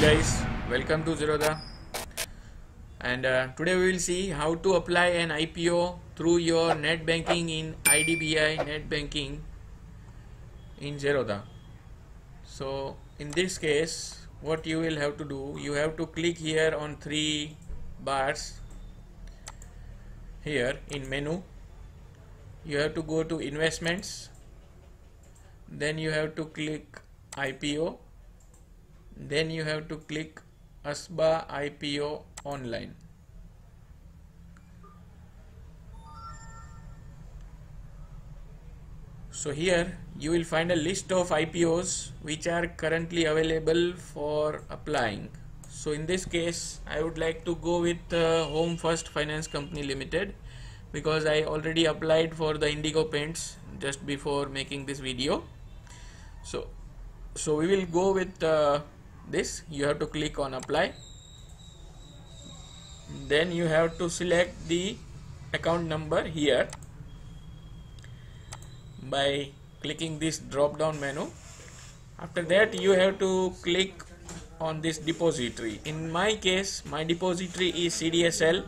guys, welcome to Zerodha, and today we will see how to apply an IPO through your net banking in Idbi net banking in Zerodha. So in this case, what you will have to do, you have to click here on three bars here in menu. You have to go to investments, then you have to click IPO, then you have to click SEBI IPO online. So here you will find a list of IPOs which are currently available for applying. So in this case I would like to go with Home First Finance Company Limited because I already applied for the Indigo Paints just before making this video. So we will go with this. You have to click on apply, then you have to select the account number here by clicking this drop down menu. After that you have to click on this depository. In my case my depository is CDSL,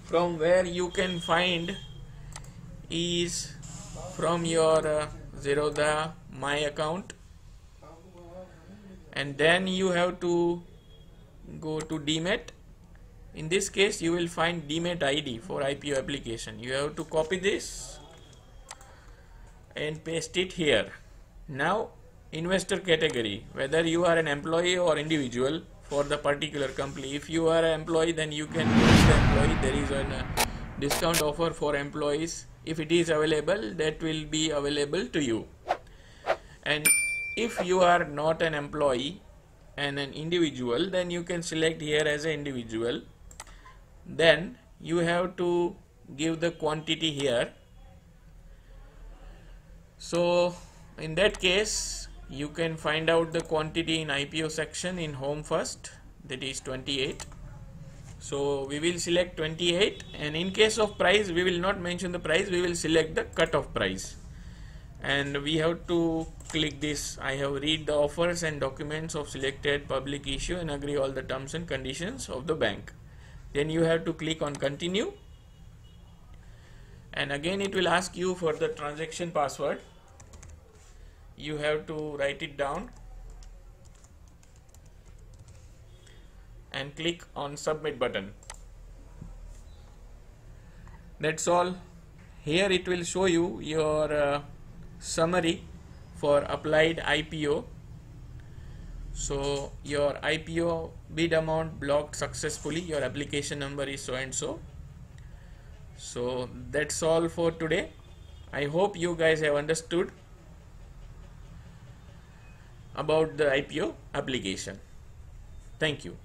from where you can find is from your Zerodha my account, and then you have to go to DEMAT. In this case you will find DEMAT ID for IPO application. You have to copy this and paste it here. Now investor category, whether you are an employee or individual for the particular company. If you are an employee, then you can use the employee. There is a discount offer for employees. If it is available, that will be available to you. And if you are not an employee and an individual, then you can select here as an individual. Then you have to give the quantity here. So in that case you can find out the quantity in IPO section in Home First, that is 28. So we will select 28, and in case of price we will not mention the price, we will select the cutoff price, and we have to click this. I have read the offers and documents of selected public issue and agree all the terms and conditions of the bank. Then you have to click on continue, and again it will ask you for the transaction password. You have to write it down and click on submit button. That's all. Here it will show you your summary for applied IPO. So your IPO bid amount blocked successfully, your application number is so and so. So that's all for today. I hope you guys have understood about the IPO application. Thank you.